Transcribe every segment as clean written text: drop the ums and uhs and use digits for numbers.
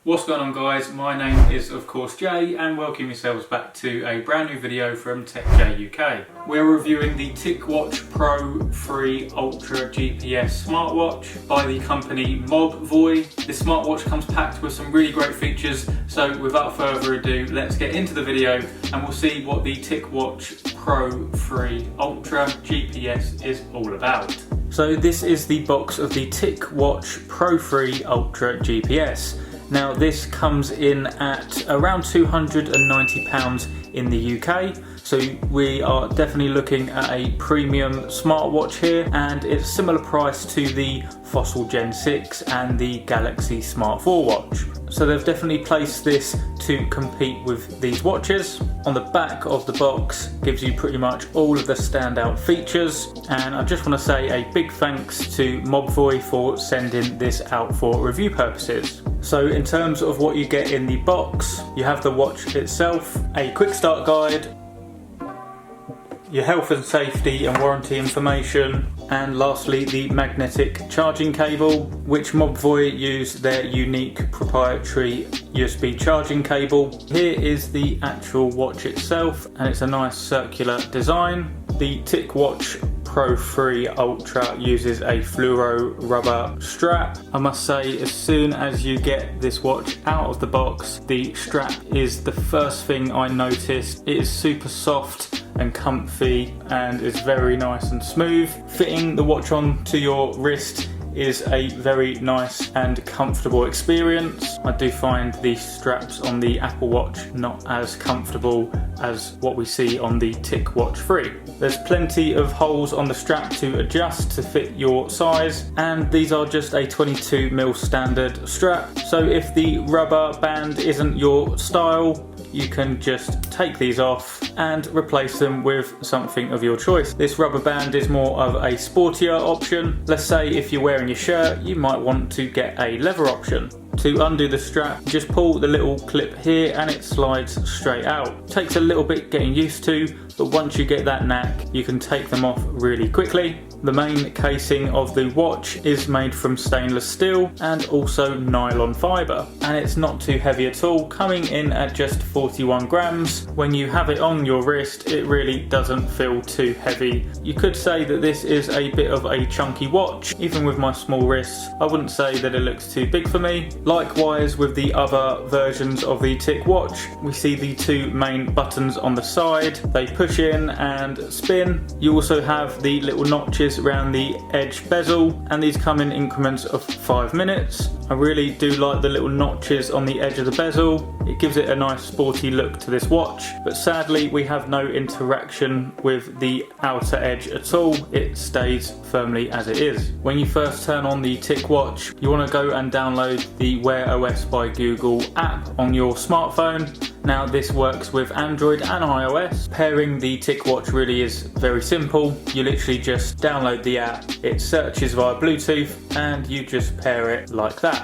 What's going on, guys? My name is of course Jay, and welcome yourselves back to a brand new video from TechJ UK. We're reviewing the TicWatch Pro 3 Ultra GPS smartwatch by the company Mobvoi. This smartwatch comes packed with some really great features, so without further ado, let's get into the video and we'll see what the TicWatch Pro 3 Ultra GPS is all about. So this is the box of the TicWatch Pro 3 Ultra GPS. Now this comes in at around £290 in the UK, so we are definitely looking at a premium smartwatch here, and it's similar price to the Fossil Gen 6 and the Galaxy Smart 4 watch. So they've definitely placed this to compete with these watches. On the back of the box gives you pretty much all of the standout features, and I just want to say a big thanks to Mobvoi for sending this out for review purposes. So in terms of what you get in the box, you have the watch itself, a quick start guide, your health and safety and warranty information, and lastly the magnetic charging cable, which Mobvoi use their unique proprietary USB charging cable. Here is the actual watch itself, and it's a nice circular design. The TicWatch Pro 3 Ultra uses a fluoro rubber strap. I must say, as soon as you get this watch out of the box, the strap is the first thing I noticed. It is super soft and comfy and is very nice and smooth. Fitting the watch onto your wrist is a very nice and comfortable experience. I do find the straps on the Apple Watch not as comfortable as what we see on the TicWatch 3. There's plenty of holes on the strap to adjust to fit your size, and these are just a 22mm standard strap. So if the rubber band isn't your style, you can just take these off and replace them with something of your choice. This rubber band is more of a sportier option. Let's say if you're wearing your shirt, you might want to get a leather option. To undo the strap, just pull the little clip here and it slides straight out. Takes a little bit getting used to, but once you get that knack, you can take them off really quickly. The main casing of the watch is made from stainless steel and also nylon fibre, and it's not too heavy at all, coming in at just 41 grams. When you have it on your wrist, it really doesn't feel too heavy. You could say that this is a bit of a chunky watch. Even with my small wrists, I wouldn't say that it looks too big for me. Likewise with the other versions of the TicWatch, we see the two main buttons on the side. They push in and spin. You also have the little notches around the edge bezel, and these come in increments of 5 minutes. I really do like the little notches on the edge of the bezel. It gives it a nice sporty look to this watch, but sadly we have no interaction with the outer edge at all. It stays firmly as it is. When you first turn on the TicWatch, you want to go and download the Wear OS by Google app on your smartphone. Now this works with Android and iOS. Pairing the TicWatch really is very simple. You literally just download the app, it searches via Bluetooth, and you just pair it like that.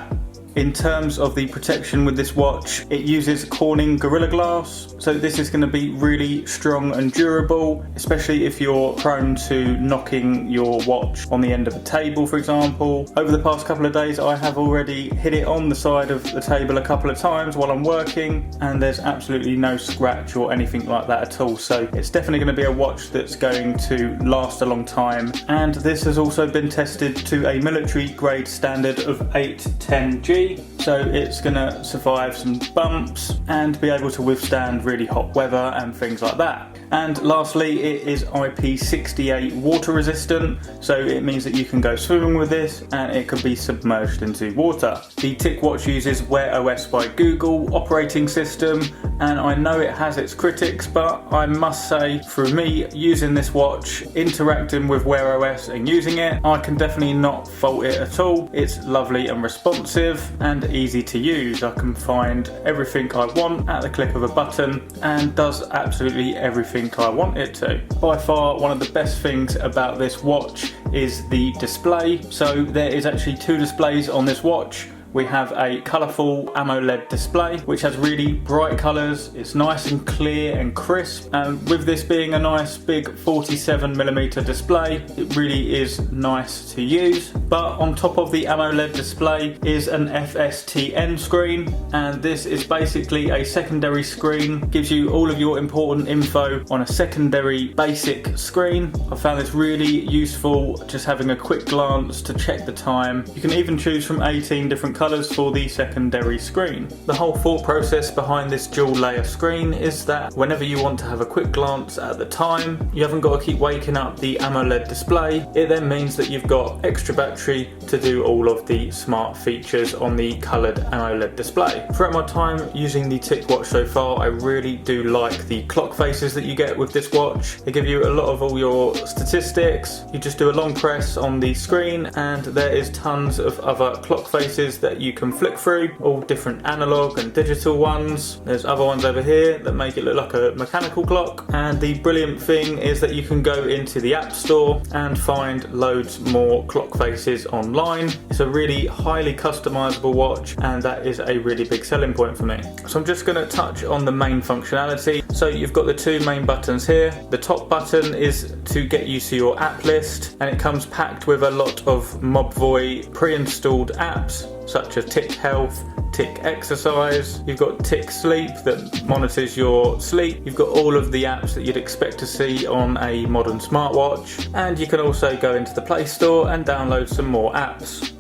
In terms of the protection with this watch, it uses Corning Gorilla Glass, so this is going to be really strong and durable, especially if you're prone to knocking your watch on the end of a table, for example. Over the past couple of days, I have already hit it on the side of the table a couple of times while I'm working, and there's absolutely no scratch or anything like that at all, so it's definitely going to be a watch that's going to last a long time. And this has also been tested to a military grade standard of 810G. So it's going to survive some bumps and be able to withstand really hot weather and things like that. And lastly, it is IP68 water resistant, so it means that you can go swimming with this and it can be submerged into water. The TicWatch uses Wear OS by Google operating system, and I know it has its critics, but I must say, through me using this watch, interacting with Wear OS and using it, I can definitely not fault it at all. It's lovely and responsive and easy to use. I can find everything I want at the click of a button and does absolutely everything I want it to. By far, one of the best things about this watch is the display. So there is actually two displays on this watch. we have a colourful AMOLED display which has really bright colours. It's nice and clear and crisp, and with this being a nice big 47mm display, it really is nice to use. But on top of the AMOLED display is an FSTN screen, and this is basically a secondary screen. Gives you all of your important info on a secondary basic screen. I found this really useful, just having a quick glance to check the time. You can even choose from 18 different colours for the secondary screen. The whole thought process behind this dual layer screen is that whenever you want to have a quick glance at the time, you haven't got to keep waking up the AMOLED display. It then means that you've got extra battery to do all of the smart features on the coloured AMOLED display. Throughout my time using the TicWatch so far, I really do like the clock faces that you get with this watch. They give you a lot of all your statistics. You just do a long press on the screen and there is tons of other clock faces that you can flick through, all different analog and digital ones. There's other ones over here that make it look like a mechanical clock, and the brilliant thing is that you can go into the App Store and find loads more clock faces online. It's a really highly customizable watch, and that is a really big selling point for me. So I'm just going to touch on the main functionality. So you've got the two main buttons here. The top button is to get you to your app list, and it comes packed with a lot of Mobvoi pre-installed apps such as Tick Health, Tick Exercise. You've got Tick Sleep that monitors your sleep. You've got all of the apps that you'd expect to see on a modern smartwatch, and you can also go into the Play Store and download some more apps.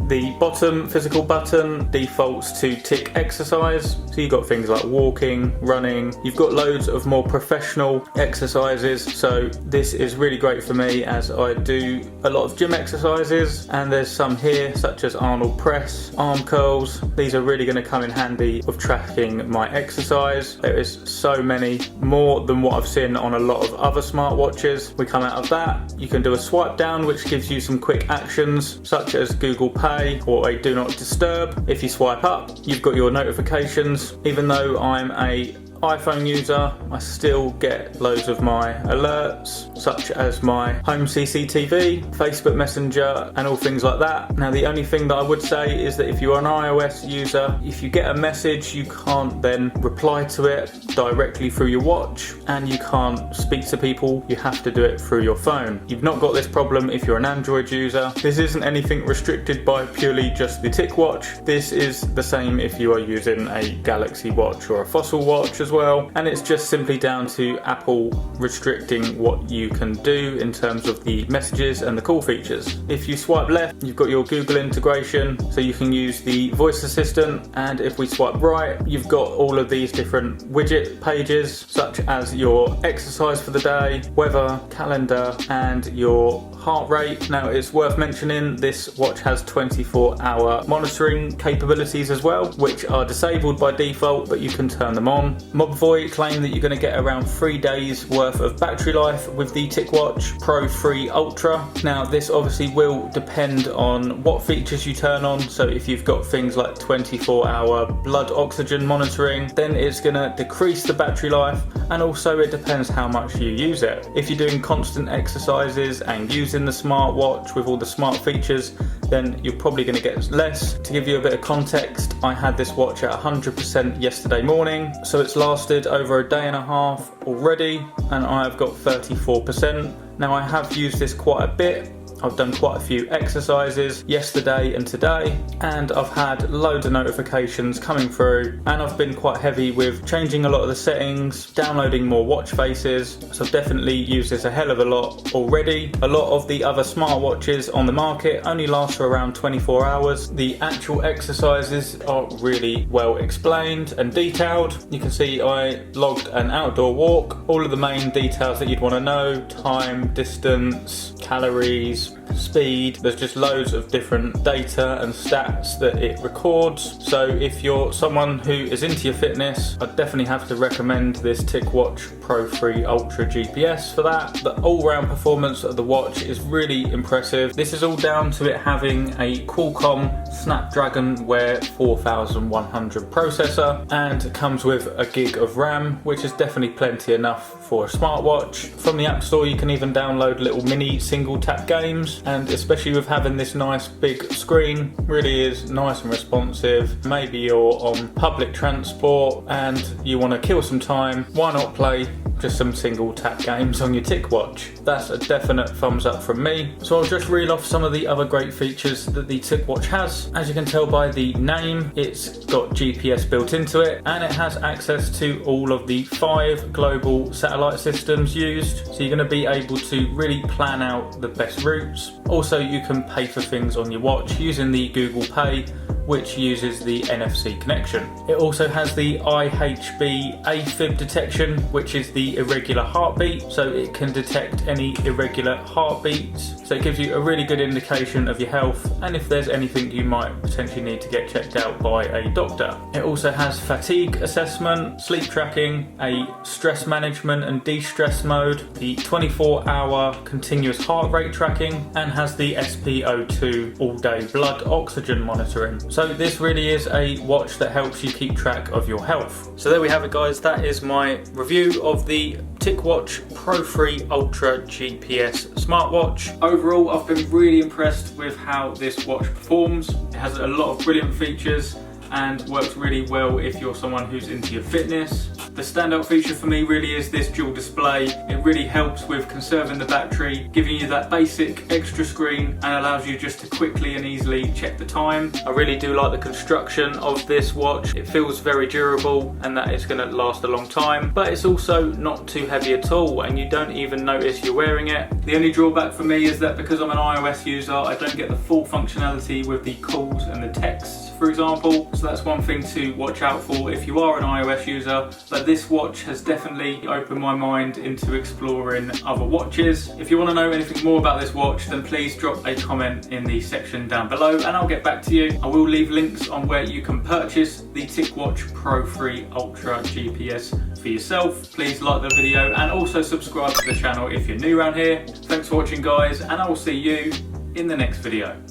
The bottom physical button defaults to Tick Exercise, so you've got things like walking, running. You've got loads of more professional exercises, so this is really great for me as I do a lot of gym exercises, and there's some here such as Arnold press, arm curls. These are really going to come in handy with tracking my exercise. There is so many, more than what I've seen on a lot of other smartwatches. We come out of that. You can do a swipe down which gives you some quick actions such as Google Pay or a do not disturb. If you swipe up, you've got your notifications. Even though I'm a iPhone user, I still get loads of my alerts, such as my home CCTV, Facebook Messenger, and all things like that. Now, the only thing that I would say is that if you're an iOS user, if you get a message, you can't then reply to it directly through your watch, and you can't speak to people. You have to do it through your phone. You've not got this problem if you're an Android user. This isn't anything restricted by purely just the TicWatch. This is the same if you are using a Galaxy watch or a Fossil watch as well, and it's just simply down to Apple restricting what you can do in terms of the messages and the call features. If you swipe left, you've got your Google integration, so you can use the voice assistant, and if we swipe right, you've got all of these different widget pages such as your exercise for the day, weather, calendar, and your heart rate. Now, it's worth mentioning this watch has 24-hour monitoring capabilities as well, which are disabled by default, but you can turn them on. Mobvoi claim that you're going to get around 3 days worth of battery life with the TicWatch Pro 3 Ultra. Now, this obviously will depend on what features you turn on. So if you've got things like 24-hour blood oxygen monitoring, then it's going to decrease the battery life, and also it depends how much you use it. If you're doing constant exercises and using the smartwatch with all the smart features, then you're probably going to get less. To give you a bit of context, I had this watch at 100% yesterday morning, so it's lasted over a day and a half already, and I've got 34%. Now, I have used this quite a bit. I've done quite a few exercises yesterday and today, and I've had loads of notifications coming through, and I've been quite heavy with changing a lot of the settings, downloading more watch faces, so I've definitely used this a hell of a lot already. A lot of the other smartwatches on the market only last for around 24 hours. The actual exercises are really well explained and detailed. You can see I logged an outdoor walk, all of the main details that you'd want to know: time, distance, calories, speed. There's just loads of different data and stats that it records. So if you're someone who is into your fitness, I'd definitely have to recommend this TicWatch Pro 3 Ultra GPS for that. The all-round performance of the watch is really impressive. This is all down to it having a Qualcomm Snapdragon Wear 4100 processor, and comes with a gig of RAM, which is definitely plenty enough for a smartwatch. From the App Store, you can even download little mini single tap games. use, and especially with having this nice big screen, really is nice and responsive. Maybe you're on public transport and you want to kill some time, why not play just some single tap games on your TicWatch? That's a definite thumbs up from me. So I'll just reel off some of the other great features that the TicWatch has. As you can tell by the name, it's got GPS built into it, and it has access to all of the 5 global satellite systems used. So you're going to be able to really plan out the best routes. Also, you can pay for things on your watch using the Google Pay, which uses the NFC connection. It also has the IHB AFib detection, which is the irregular heartbeat, so it can detect any irregular heartbeats. So it gives you a really good indication of your health and if there's anything you might potentially need to get checked out by a doctor. It also has fatigue assessment, sleep tracking, a stress management and de-stress mode, the 24-hour continuous heart rate tracking, and has the SpO2 all-day blood oxygen monitoring. So this really is a watch that helps you keep track of your health. So there we have it, guys. That is my review of the TicWatch Pro 3 Ultra GPS smartwatch. Overall, I've been really impressed with how this watch performs. It has a lot of brilliant features and works really well if you're someone who's into your fitness. The standout feature for me really is this dual display. It really helps with conserving the battery, giving you that basic extra screen, and allows you just to quickly and easily check the time. I really do like the construction of this watch. It feels very durable and that it's going to last a long time, but it's also not too heavy at all and you don't even notice you're wearing it. The only drawback for me is that because I'm an iOS user, I don't get the full functionality with the calls and the texts, for example. So that's one thing to watch out for if you are an iOS user. But this watch has definitely opened my mind into exploring other watches. If you want to know anything more about this watch, then please drop a comment in the section down below and I'll get back to you. I will leave links on where you can purchase the TicWatch Pro 3 Ultra GPS for yourself. Please like the video and also subscribe to the channel if you're new around here. Thanks for watching, guys, and I will see you in the next video.